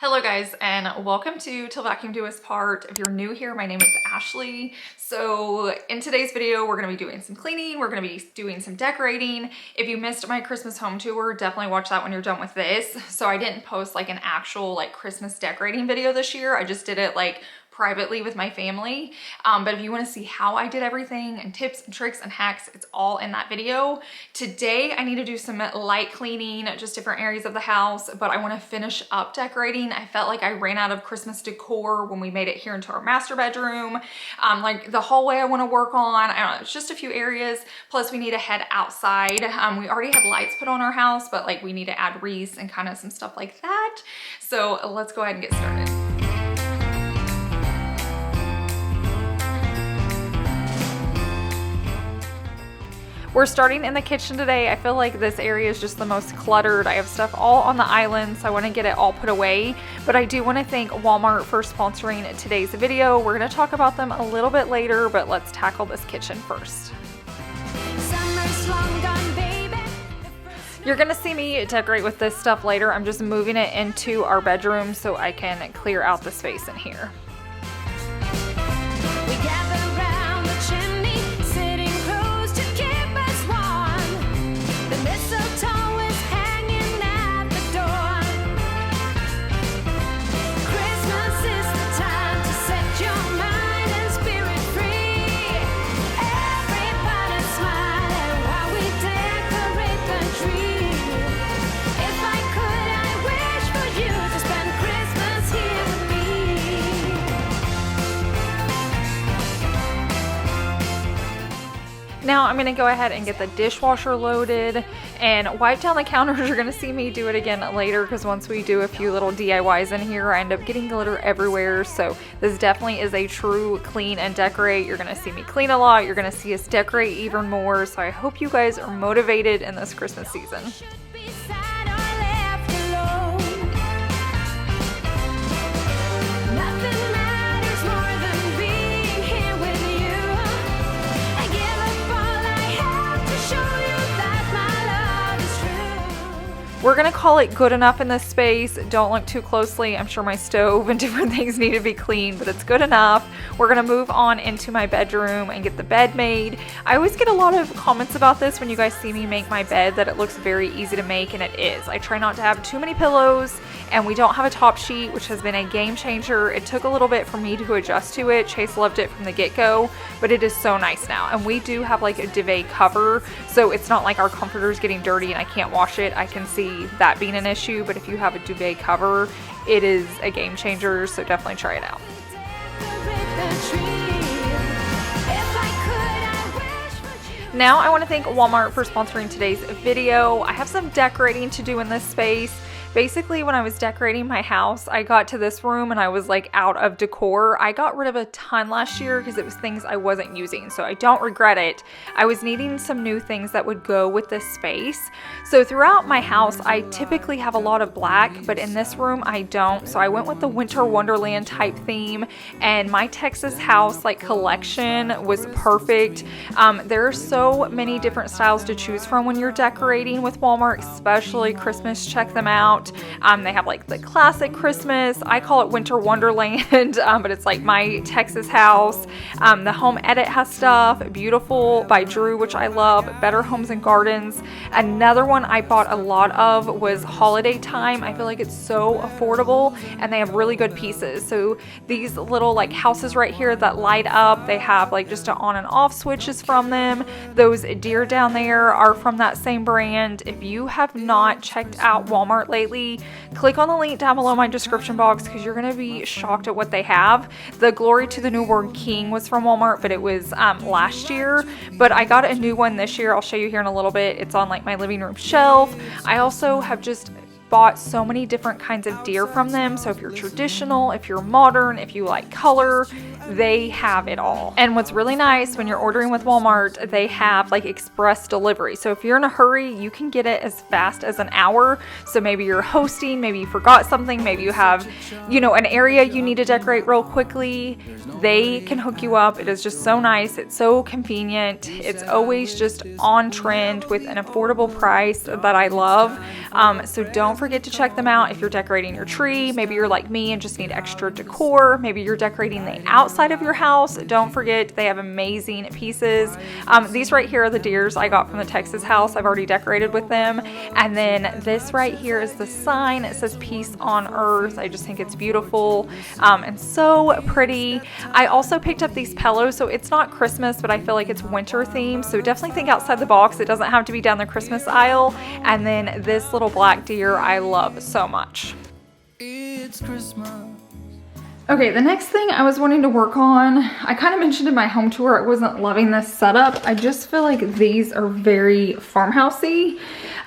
Hello guys, and welcome to Till Vacuum Do Us Part. If you're new here, my name is Ashley. So in today's video, we're gonna be doing some cleaning, we're gonna be doing some decorating. If you missed my Christmas home tour, definitely watch that when you're done with this. So I didn't post like an actual Christmas decorating video this year. I just did it privately with my family. But if you want to see how I did everything and tips and tricks and hacks, it's all in that video. Today, I need to do some light cleaning, just different areas of the house, but I want to finish up decorating. I felt like I ran out of Christmas decor when we made it here into our master bedroom. The hallway I want to work on, I don't know, it's just a few areas. Plus we need to head outside. We already have lights put on our house, but we need to add wreaths and kind of some stuff like that. So let's go ahead and get started. We're starting in the kitchen today. I feel like this area is just the most cluttered. I have stuff all on the island, so I want to get it all put away. But I do want to thank Walmart for sponsoring today's video. We're going to talk about them a little bit later, but let's tackle this kitchen first. You're going to see me decorate with this stuff later. I'm just moving it into our bedroom so I can clear out the space in here. Now I'm going to go ahead and get the dishwasher loaded and wipe down the counters. You're going to see me do it again later because once we do a few little DIYs in here, I end up getting glitter everywhere. So this definitely is a true clean and decorate. You're going to see me clean a lot. You're going to see us decorate even more. So I hope you guys are motivated in this Christmas season. We're gonna call it good enough in this space. Don't look too closely. I'm sure my stove and different things need to be cleaned, but it's good enough. We're gonna move on into my bedroom and get the bed made. I always get a lot of comments about this when you guys see me make my bed, that it looks very easy to make, and it is. I try not to have too many pillows, and we don't have a top sheet, which has been a game changer. It took a little bit for me to adjust to it. Chase loved it from the get-go, but it is so nice now. And we do have a duvet cover, so it's not like our comforter is getting dirty and I can't wash it. I can see that being an issue, but if you have a duvet cover, it is a game changer, so definitely try it out. Now I want to thank Walmart for sponsoring today's video. I have some decorating to do in this space. Basically, when I was decorating my house, I got to this room and I was out of decor. I got rid of a ton last year because it was things I wasn't using, so I don't regret it. I was needing some new things that would go with this space. So throughout my house, I typically have a lot of black, but in this room I don't. So I went with the Winter Wonderland type theme, and my Texas house collection was perfect. There are so many different styles to choose from when you're decorating with Walmart, especially Christmas. Check them out. They have the classic Christmas. I call it Winter Wonderland, but it's my Texas house. The Home Edit has stuff. Beautiful by Drew, which I love. Better Homes and Gardens. Another one I bought a lot of was Holiday Time. I feel like it's so affordable and they have really good pieces. So these little houses right here that light up, they have just an on and off switches from them. Those deer down there are from that same brand. If you have not checked out Walmart lately, click on the link down below my description box because you're going to be shocked at what they have. The Glory to the Newborn King was from Walmart, but it was last year. But I got a new one this year. I'll show you here in a little bit. It's on my living room shelf. I also have just bought so many different kinds of deer from them. So if you're traditional, if you're modern, if you like color, they have it all. And what's really nice when you're ordering with Walmart, they have express delivery. So if you're in a hurry, you can get it as fast as an hour. So maybe you're hosting, maybe you forgot something, maybe you have, an area you need to decorate real quickly. They can hook you up. It is just so nice. It's so convenient. It's always just on trend with an affordable price that I love. So don't forget to check them out if you're decorating your tree. Maybe you're like me and just need extra decor. Maybe you're decorating the outside of your house. Don't forget, they have amazing pieces. These right here are the deers I got from the Texas house. I've already decorated with them. And then this right here is the sign. It says peace on earth. I just think it's beautiful and so pretty. I also picked up these pillows. So it's not Christmas, but I feel like it's winter themed. So definitely think outside the box. It doesn't have to be down the Christmas aisle. And then this little black deer I love so much. It's Christmas. Okay, the next thing I was wanting to work on, I kind of mentioned in my home tour I wasn't loving this setup. I just feel like these are very farmhousey.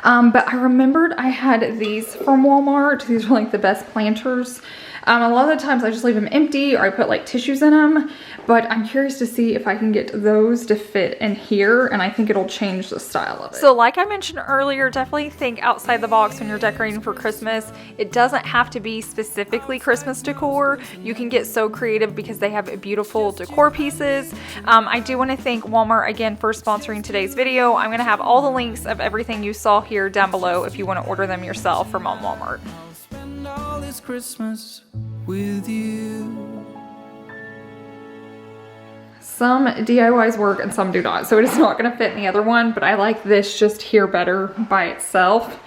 But I remembered I had these from Walmart. These are like the best planters. A lot of the times I just leave them empty or I put like tissues in them, but I'm curious to see if I can get those to fit in here, and I think it'll change the style of it. So like I mentioned earlier, definitely think outside the box when you're decorating for Christmas. It doesn't have to be specifically Christmas decor. You can get so creative because they have beautiful decor pieces. I do want to thank Walmart again for sponsoring today's video. I'm going to have all the links of everything you saw here down below if you want to order them yourself from Walmart. All this Christmas with you. Some DIYs work and some do not, so it is not going to fit in the other one, but I like this just here better by itself.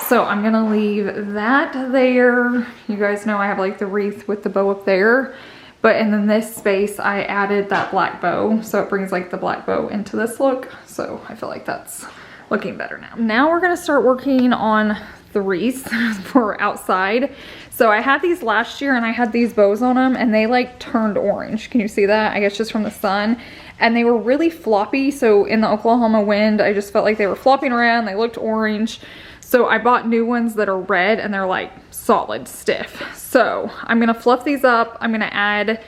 So I'm going to leave that there. You guys know I have like the wreath with the bow up there, but and then this space I added that black bow, so it brings like the black bow into this look. So I feel like that's looking better now. Now we're going to start working on the wreaths for outside. So I had these last year and I had these bows on them and they like turned orange. Can you see that? I guess just from the sun. And they were really floppy. So in the Oklahoma wind, I just felt like they were flopping around. They looked orange. So I bought new ones that are red and they're like solid stiff. So I'm going to fluff these up. I'm going to add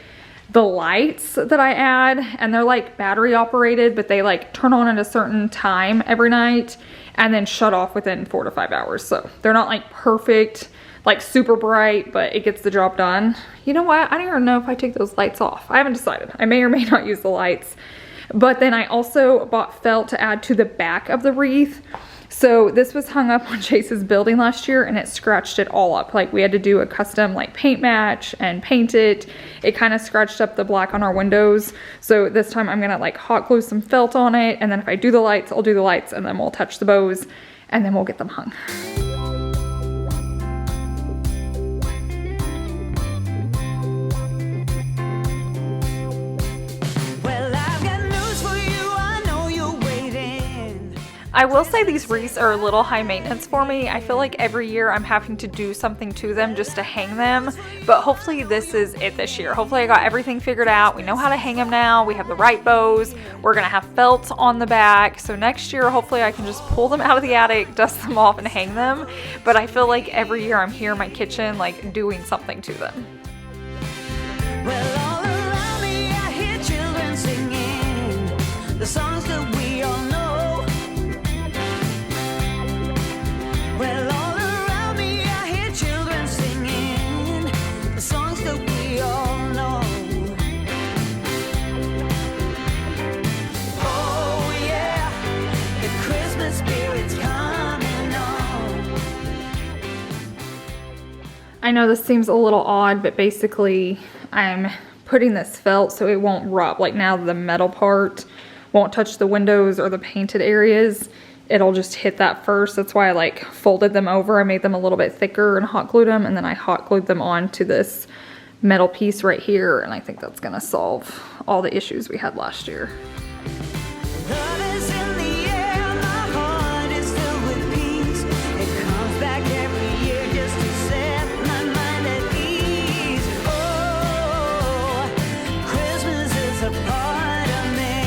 the lights that I add, and they're like battery operated, but they like turn on at a certain time every night and then shut off within 4 to 5 hours. So they're not like perfect, like super bright, but it gets the job done. You know what? I don't even know if I take those lights off. I haven't decided. I may or may not use the lights. But then I also bought felt to add to the back of the wreath. So this was hung up on Chase's building last year and it scratched it all up. Like we had to do a custom like paint match and paint it. It kind of scratched up the black on our windows. So this time I'm gonna like hot glue some felt on it. And then if I do the lights, I'll do the lights and then we'll touch the bows and then we'll get them hung. I will say these wreaths are a little high maintenance for me. I feel like every year I'm having to do something to them just to hang them, but hopefully this is it this year. Hopefully I got everything figured out. We know how to hang them now. We have the right bows. We're gonna have felt on the back. So next year, hopefully I can just pull them out of the attic, dust them off and hang them. But I feel like every year I'm here in my kitchen, like doing something to them. Well, all around me I hear children singing the songs that we all know. Well, all around me I hear children singing the songs that we all know. Oh yeah, the Christmas spirit's coming on. I know this seems a little odd, but basically I'm putting this felt so it won't rub. Like now the metal part won't touch the windows or the painted areas. It'll just hit that first. That's why I like folded them over. I made them a little bit thicker and hot glued them, and then I hot glued them onto this metal piece right here, and I think that's gonna solve all the issues we had last year. Love is in the air, my heart is filled with peace. It comes back every year just to set my mind at ease. Oh, Christmas is a part of me.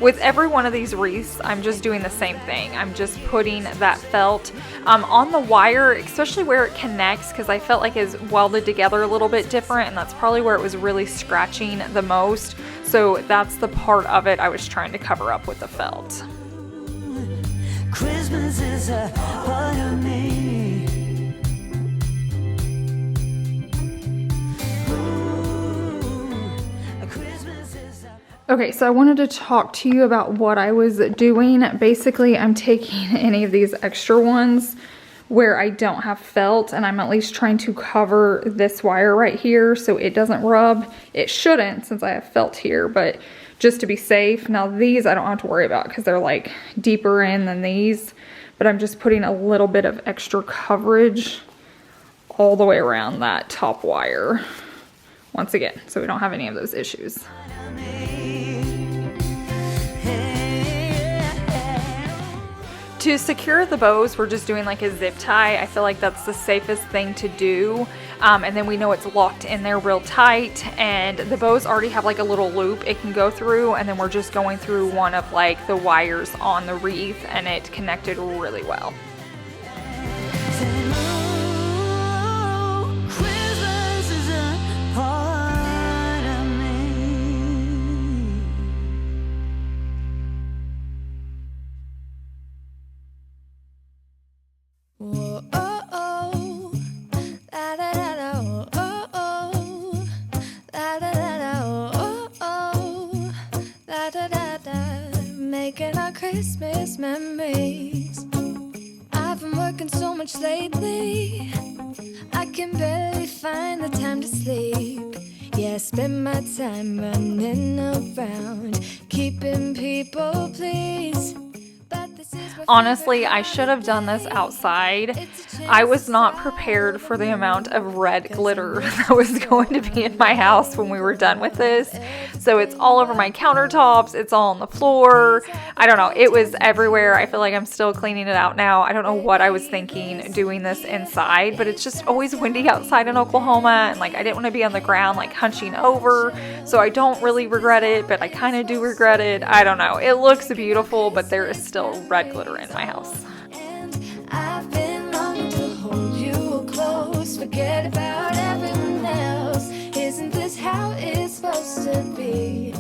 With every one of these wreaths, I'm just doing the same thing. I'm just putting that felt on the wire, especially where it connects, because I felt like it's welded together a little bit different, and that's probably where it was really scratching the most. So that's the part of it I was trying to cover up with the felt. Christmas is a part of me. Okay, so I wanted to talk to you about what I was doing. Basically, I'm taking any of these extra ones where I don't have felt, and I'm at least trying to cover this wire right here so it doesn't rub. It shouldn't, since I have felt here, but just to be safe. Now these I don't have to worry about because they're like deeper in than these, but I'm just putting a little bit of extra coverage all the way around that top wire once again, so we don't have any of those issues. To secure the bows, we're just doing like a zip tie. I feel like that's the safest thing to do. And then we know it's locked in there real tight, and the bows already have like a little loop it can go through, and then we're just going through one of like the wires on the wreath, and it connected really well. Christmas is a part of me. Whoa, oh, oh. La, da, da, da, oh, oh, oh. La, da, da, da, oh, oh, oh. La, da, da, da. Making our Christmas memories. I've been working so much lately, I can barely find the time to sleep. Yeah, I spend my time running around, keeping people pleased. Honestly, I should have done this outside. I was not prepared for the amount of red glitter that was going to be in my house when we were done with this. So it's all over my countertops, it's all on the floor. I don't know, it was everywhere. I feel like I'm still cleaning it out now. I don't know what I was thinking doing this inside, but it's just always windy outside in Oklahoma, and like I didn't want to be on the ground like hunching over. So I don't really regret it, but I kind of do regret it. I don't know. It looks beautiful, but there is still red glitter in my house. And I've been longing to hold you close, forget about everyone else. Isn't this how it's supposed to be?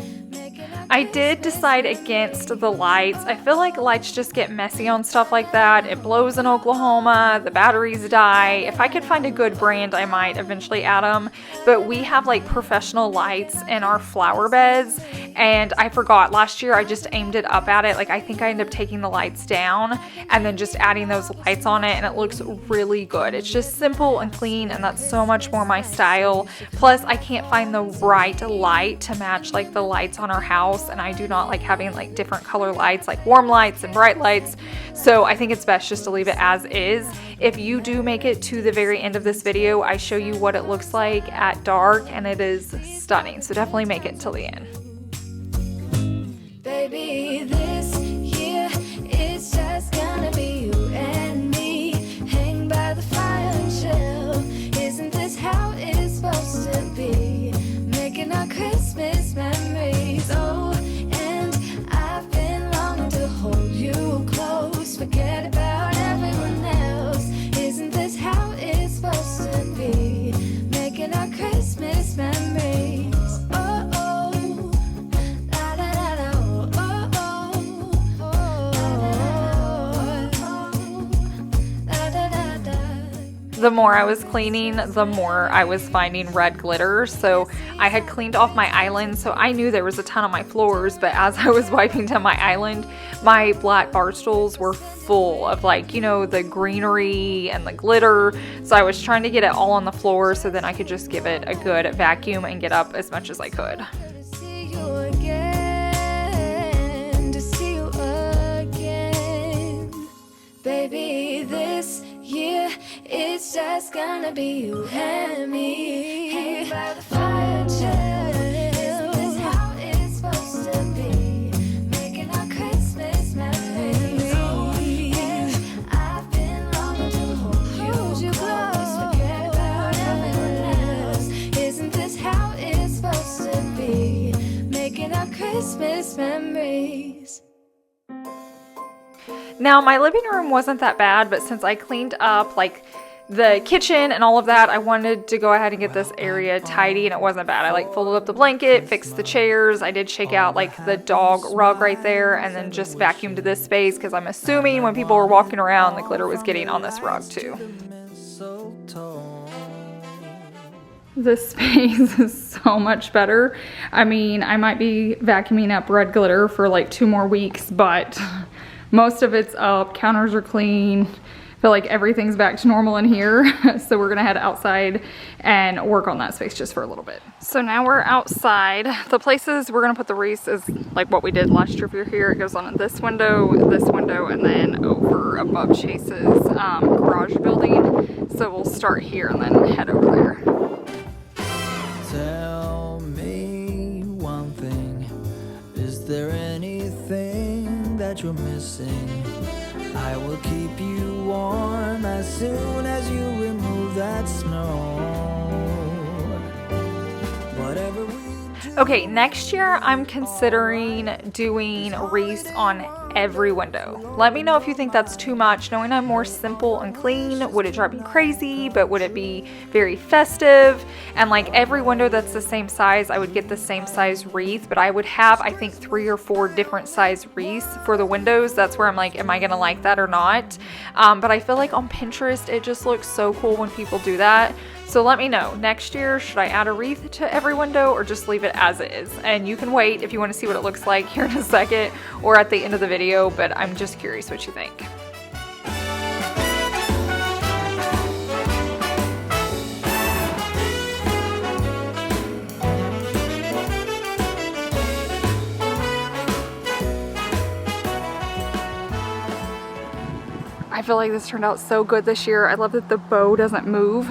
I did decide against the lights. I feel like lights just get messy on stuff like that. It blows in Oklahoma, the batteries die. If I could find a good brand, I might eventually add them. But we have like professional lights in our flower beds, and I forgot. Last year I just aimed it up at it. Like I think I ended up taking the lights down and then just adding those lights on it, and it looks really good. It's just simple and clean, and that's so much more my style. Plus I can't find the right light to match like the lights on our house, and I do not like having like different color lights, like warm lights and bright lights. So I think it's best just to leave it as is. If you do make it to the very end of this video, I show you what it looks like at dark, and it is stunning. So definitely make it till the end. Baby, this year it's just gonna be you and me. Hang by the fire and chill. Isn't this how it's supposed to be? Making our Christmas memories. Oh, and I've been longing to hold you close, forget about everyone else. Isn't this how it's supposed to be? Making our Christmas memories. Oh, oh. La, da, da, da, oh, oh, oh. La, da, da, da. The more I was cleaning, the more I was finding red glitter. So I had cleaned off my island, so I knew there was a ton on my floors, but as I was wiping down my island, my black bar stools were full of like, you know, the greenery and the glitter. So I was trying to get it all on the floor so then I could just give it a good vacuum and get up as much as I could. To see you again, to see you again. Baby, this year it's just gonna be you and me. Hang by the fire, chill. Isn't this how it's supposed to be? Making our Christmas memories. And I've been longing to hold you close, forget about everyone else. Isn't this how it's supposed to be? Making our Christmas Christmas memories. Now, my living room wasn't that bad, but since I cleaned up like the kitchen and all of that, I wanted to go ahead and get this area tidy, and it wasn't bad. I like folded up the blanket, fixed the chairs. I did shake out like the dog rug right there, and then just vacuumed this space because I'm assuming when people were walking around, the glitter was getting on this rug too. This space is so much better. I mean, I might be vacuuming up red glitter for like 2 more weeks, but most of it's up. Counters are clean. I feel like everything's back to normal in here. So we're gonna head outside and work on that space just for a little bit. So now we're outside. The places we're gonna put the wreaths is like what we did last year. If you're here, it goes on in this window, and then over above Chase's garage building. So we'll start here and then head over there. Tell me one thing, is there anything that you're missing? I will keep you warm as soon as you remove that snow. Whatever we do. Okay, next year I'm considering doing wreaths on every window. Let me know if you think that's too much. Knowing I'm more simple and clean, would it drive me crazy? But would it be very festive? And like every window that's the same size, I would get the same size wreath, but I would have, I think, 3 or 4 different size wreaths for the windows. That's where I'm like, am I gonna like that or not? But I feel like on Pinterest, it just looks so cool when people do that. So let me know, next year, should I add a wreath to every window or just leave it as it is? And you can wait if you want to see what it looks like here in a second or at the end of the video, but I'm just curious what you think. I feel like this turned out so good this year. I love that the bow doesn't move.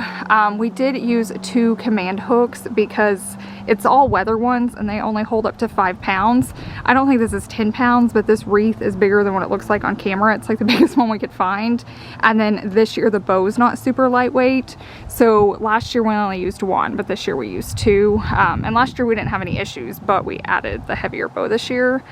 We did use 2 command hooks because it's all weather ones and they only hold up to 5 pounds. I don't think this is 10 pounds, but this wreath is bigger than what it looks like on camera. It's like the biggest one we could find. And then this year the bow is not super lightweight. So last year we only used 1, but this year we used 2. And last year we didn't have any issues, but we added the heavier bow this year.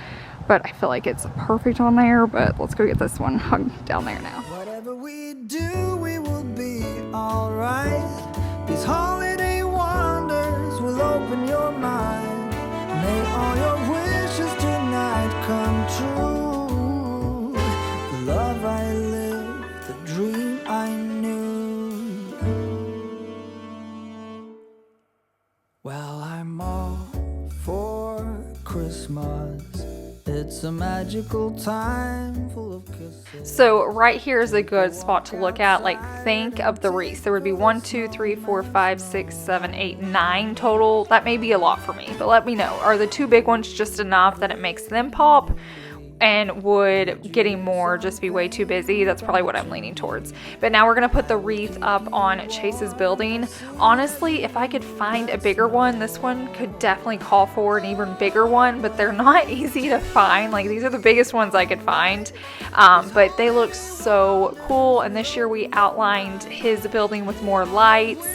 But I feel like it's perfect on there, but let's go get this one hung down there now. Whatever we do, we will be alright. These holiday wonders will open your mind. May all your wishes tonight come true. The love I lived, the dream I knew. Well, I'm all for Christmas. It's a magical time full of kisses. So right here is a good spot to look at. Like, think of the wreaths. There would be 1, 2, 3, 4, 5, 6, 7, 8, 9 total. That may be a lot for me, but let me know. Are the 2 big ones just enough that it makes them pop? And would getting more just be way too busy? That's probably what I'm leaning towards. But now we're gonna put the wreath up on Chase's building. Honestly, if I could find a bigger one, this one could definitely call for an even bigger one, but they're not easy to find. Like, these are the biggest ones I could find, but they look so cool. And this year we outlined his building with more lights.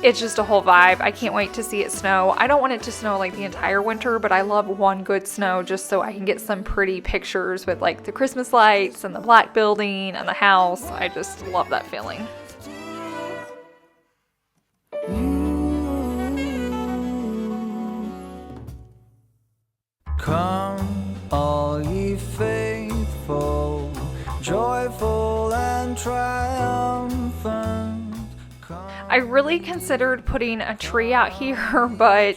It's just a whole vibe. I can't wait to see it snow. I don't want it to snow like the entire winter, but I love one good snow just so I can get some pretty pictures with like the Christmas lights and the black building and the house. I just love that feeling. Come, all ye faithful, joyful and triumphant. I really considered putting a tree out here, but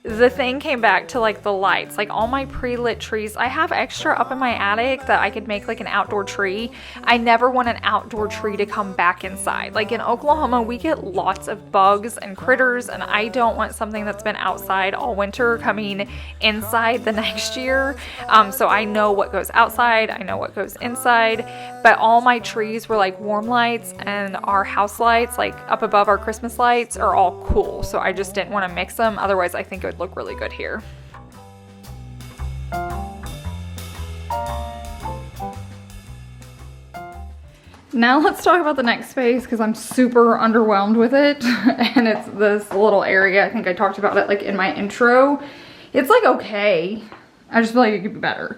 the thing came back to like the lights. Like, all my pre-lit trees, I have extra up in my attic that I could make like an outdoor tree. I never want an outdoor tree to come back inside. Like, in Oklahoma, we get lots of bugs and critters, and I don't want something that's been outside all winter coming inside the next year. So I know what goes outside, I know what goes inside, but all my trees were like warm lights, and our house lights, like up above our Christmas lights, are all cool. So I just didn't want to mix them. Otherwise, I think it would look really good here. Now let's talk about the next space, because I'm super underwhelmed with it. And it's this little area. I think I talked about it like in my intro. It's like okay. I just feel like it could be better.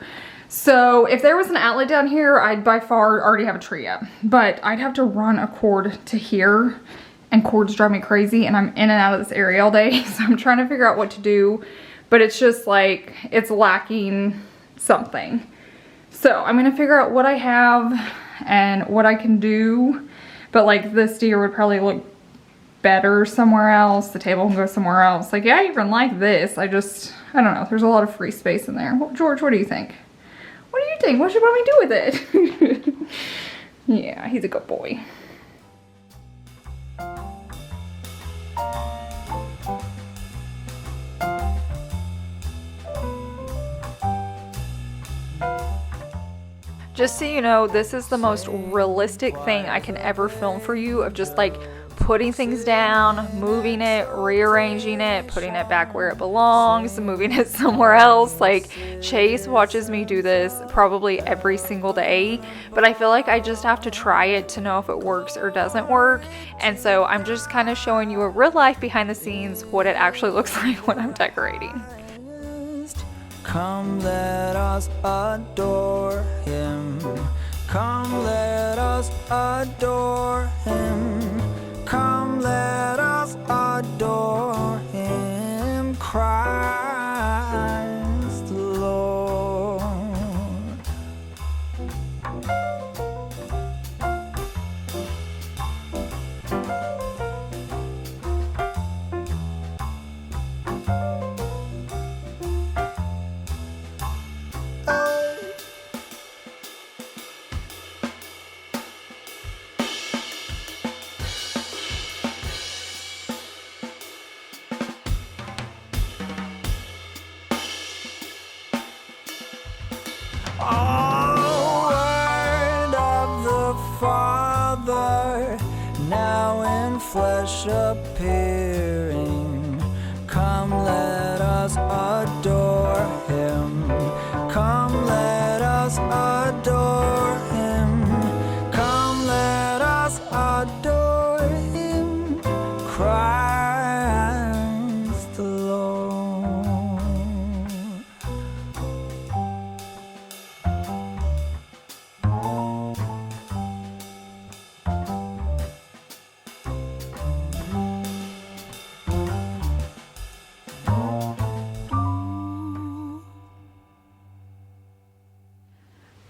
So if there was an outlet down here, I'd by far already have a tree up. But I'd have to run a cord to here, and cords drive me crazy, and I'm in and out of this area all day. So I'm trying to figure out what to do, but it's just like, it's lacking something. So I'm gonna figure out what I have and what I can do. But like this deer would probably look better somewhere else. The table can go somewhere else. Like, yeah, I even like this. I don't know. There's a lot of free space in there. Well, George, what do you think? What do you think? What should mommy do with it? Yeah, he's a good boy. Just so you know, this is the most realistic thing I can ever film for you, of just like putting things down, moving it, rearranging it, putting it back where it belongs, moving it somewhere else. Like, Chase watches me do this probably every single day, but I feel like I just have to try it to know if it works or doesn't work. And so I'm just kind of showing you a real life behind the scenes what it actually looks like when I'm decorating. Come, let us adore him. Come, let us adore him. Come, let us adore him. Christ the Lord. Oh, word of the Father, now in flesh appearing. Come, let us adore him. Come, let us adore him. Come, let us adore him. Christ the Lord.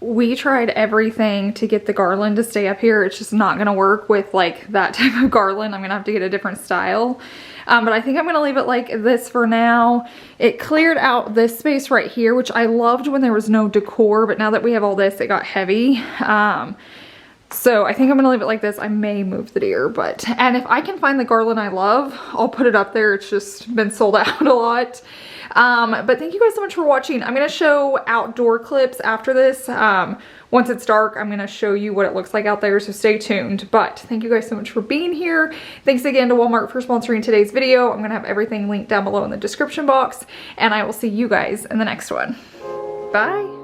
We tried everything to get the garland to stay up here. It's just not gonna work with like that type of garland. I'm gonna have to get a different style. But I think I'm gonna leave it like this for now. It cleared out this space right here, which I loved when there was no decor, but now that we have all this, it got heavy. So I think I'm gonna leave it like this. I may move the deer, and if I can find the garland I love, I'll put it up there. It's just been sold out a lot. But thank you guys so much for watching. I'm gonna show outdoor clips after this. Once it's dark, I'm gonna show you what it looks like out there, so stay tuned. But thank you guys so much for being here. Thanks again to Walmart for sponsoring today's video. I'm gonna have everything linked down below in the description box, and I will see you guys in the next one. Bye.